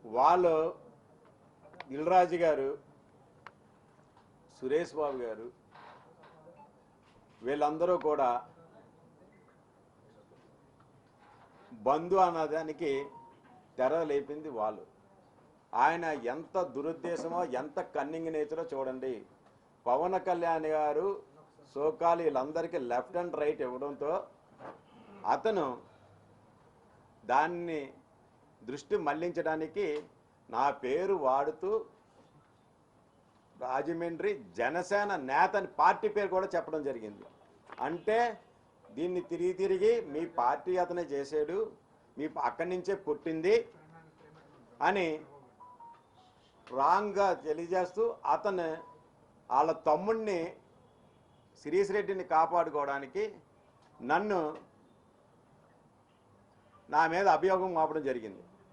వాళ్ళు దిల్రాజు గారు, సురేష్ బాబు గారు వీళ్ళందరూ కూడా బంధు అన్నదానికి తెర లేపింది వాళ్ళు. ఆయన ఎంత దురుద్దేశమో, ఎంత కన్నింగ్ నేచరో చూడండి. పవన్ కళ్యాణ్ గారు సోకాలు వీళ్ళందరికీ లెఫ్ట్ అండ్ రైట్ ఇవ్వడంతో అతను దాన్ని దృష్టి మళ్లించడానికి నా పేరు వాడుతూ రాజమండ్రి జనసేన నేత అని పార్టీ పేరు కూడా చెప్పడం జరిగింది. అంటే దీన్ని తిరిగి మీ పార్టీ అతనే చేశాడు, మీ అక్కడి నుంచే పుట్టింది అని రాంగ్గా తెలియజేస్తూ అతను వాళ్ళ తమ్ముడిని శిరీష్ రెడ్డిని కాపాడుకోవడానికి నన్ను నా మీద అభియోగం మోపడం జరిగింది.